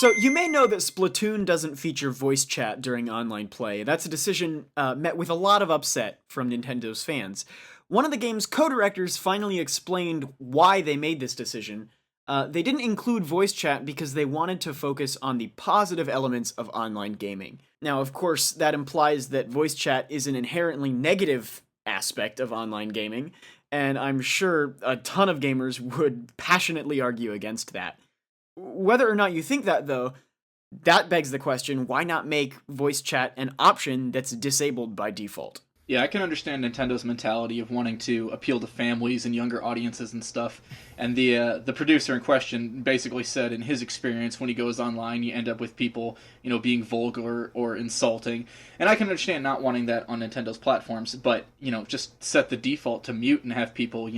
So you may know that Splatoon doesn't feature voice chat during online play. That's a decision met with a lot of upset from Nintendo's fans. One of the game's co-directors finally explained why they made this decision. They didn't include voice chat because they wanted to focus on the positive elements of online gaming. Now, of course, that implies that voice chat is an inherently negative aspect of online gaming, and I'm sure a ton of gamers would passionately argue against that. Whether or not you think that, though, that begs the question, why not make voice chat an option that's disabled by default? Yeah, I can understand Nintendo's mentality of wanting to appeal to families and younger audiences and stuff. And the producer in question basically said, in his experience, when he goes online, you end up with people, being vulgar or insulting. And I can understand not wanting that on Nintendo's platforms, but just set the default to mute and have people,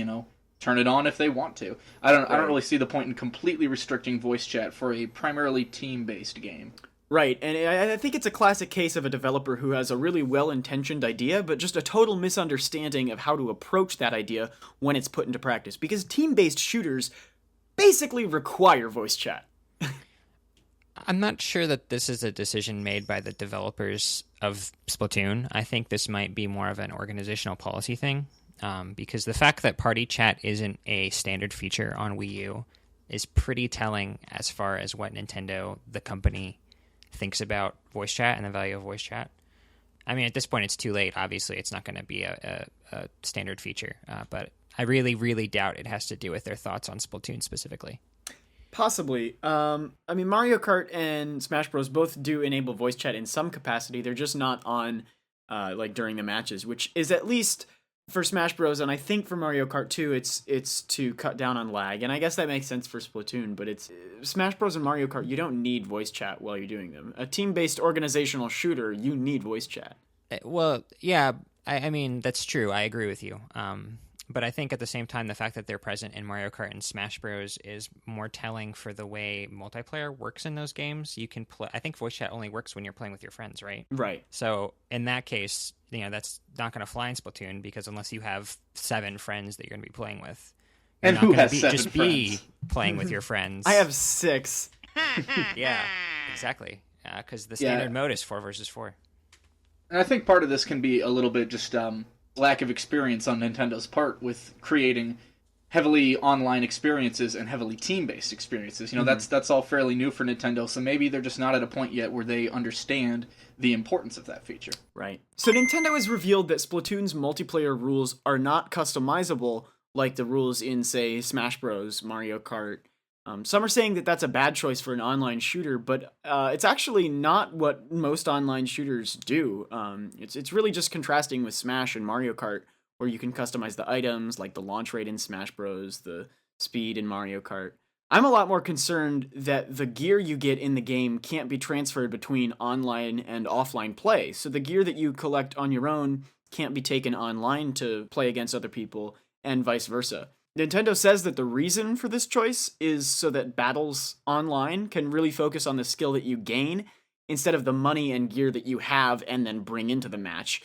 turn it on if they want to. I don't really see the point in completely restricting voice chat for a primarily team-based game. Right, and I think it's a classic case of a developer who has a really well-intentioned idea, but just a total misunderstanding of how to approach that idea when it's put into practice. Because team-based shooters basically require voice chat. I'm not sure that this is a decision made by the developers of Splatoon. I think this might be more of an organizational policy thing, because the fact that party chat isn't a standard feature on Wii U is pretty telling as far as what Nintendo, the company, thinks about voice chat and the value of voice chat. I mean, at this point, it's too late. Obviously, it's not going to be a standard feature, but I really, really doubt it has to do with their thoughts on Splatoon specifically. Possibly. I mean, Mario Kart and Smash Bros. Both do enable voice chat in some capacity. They're just not on, during the matches, which is at least for Smash Bros. And I think for Mario Kart 2, it's to cut down on lag. And I guess that makes sense for Splatoon, but it's Smash Bros. And Mario Kart, you don't need voice chat while you're doing them. A team-based organizational shooter, you need voice chat. Well, yeah, I mean, that's true. I agree with you. But I think at the same time, the fact that they're present in Mario Kart and Smash Bros. Is more telling for the way multiplayer works in those games. You can play. I think voice chat only works when you're playing with your friends, right? Right. So in that case, that's not going to fly in Splatoon, because unless you have 7 friends that you're going to be playing with, you're and not who gonna has be, 7 just friends? be playing with your friends. I have 6. Yeah, exactly. Because the standard mode is 4 versus 4. And I think part of this can be a little bit just lack of experience on Nintendo's part with creating heavily online experiences and heavily team-based experiences. That's all fairly new for Nintendo, so maybe they're just not at a point yet where they understand the importance of that feature. Right. So Nintendo has revealed that Splatoon's multiplayer rules are not customizable like the rules in, say, Smash Bros., Mario Kart. Some are saying that that's a bad choice for an online shooter, but it's actually not what most online shooters do. It's really just contrasting with Smash and Mario Kart, where you can customize the items, like the launch rate in Smash Bros., the speed in Mario Kart. I'm a lot more concerned that the gear you get in the game can't be transferred between online and offline play. So the gear that you collect on your own can't be taken online to play against other people, and vice versa. Nintendo says that the reason for this choice is so that battles online can really focus on the skill that you gain instead of the money and gear that you have and then bring into the match,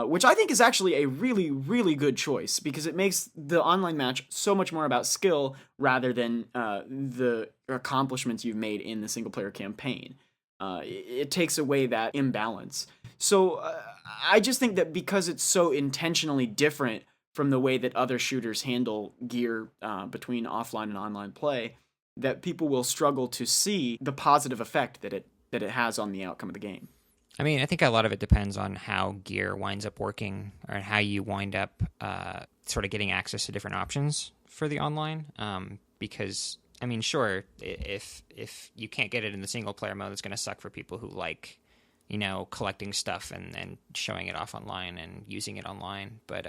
which I think is actually a really, really good choice, because it makes the online match so much more about skill rather than the accomplishments you've made in the single-player campaign. It takes away that imbalance. So I just think that because it's so intentionally different from the way that other shooters handle gear between offline and online play, that people will struggle to see the positive effect that it has on the outcome of the game. I mean, I think a lot of it depends on how gear winds up working, or how you wind up sort of getting access to different options for the online. Because, I mean, sure, if you can't get it in the single-player mode, it's going to suck for people who like, collecting stuff and showing it off online and using it online. But,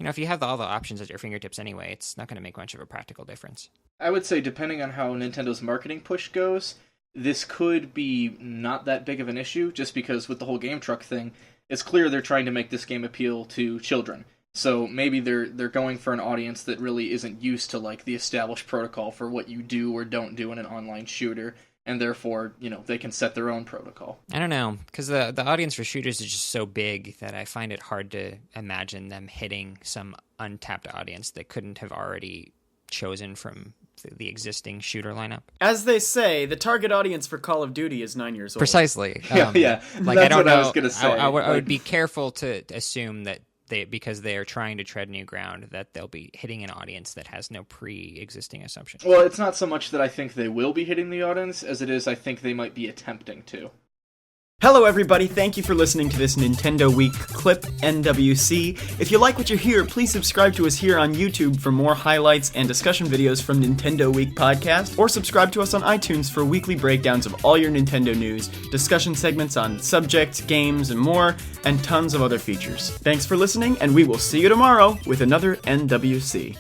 if you have all the options at your fingertips anyway, it's not going to make much of a practical difference. I would say, depending on how Nintendo's marketing push goes, this could be not that big of an issue, just because with the whole Game Truck thing, it's clear they're trying to make this game appeal to children. So maybe they're going for an audience that really isn't used to the established protocol for what you do or don't do in an online shooter, and therefore, they can set their own protocol. I don't know, because the audience for shooters is just so big that I find it hard to imagine them hitting some untapped audience that couldn't have already chosen from the existing shooter lineup. As they say, the target audience for Call of Duty is 9 years old. Precisely. Yeah. Like, That's I don't what know. I was gonna say. I would be careful to assume that because they are trying to tread new ground, that they'll be hitting an audience that has no pre-existing assumptions. Well, it's not so much that I think they will be hitting the audience as it is I think they might be attempting to. Hello everybody, thank you for listening to this Nintendo Week clip, NWC. If you like what you hear, please subscribe to us here on YouTube for more highlights and discussion videos from Nintendo Week podcast, or subscribe to us on iTunes for weekly breakdowns of all your Nintendo news, discussion segments on subjects, games, and more, and tons of other features. Thanks for listening, and we will see you tomorrow with another NWC.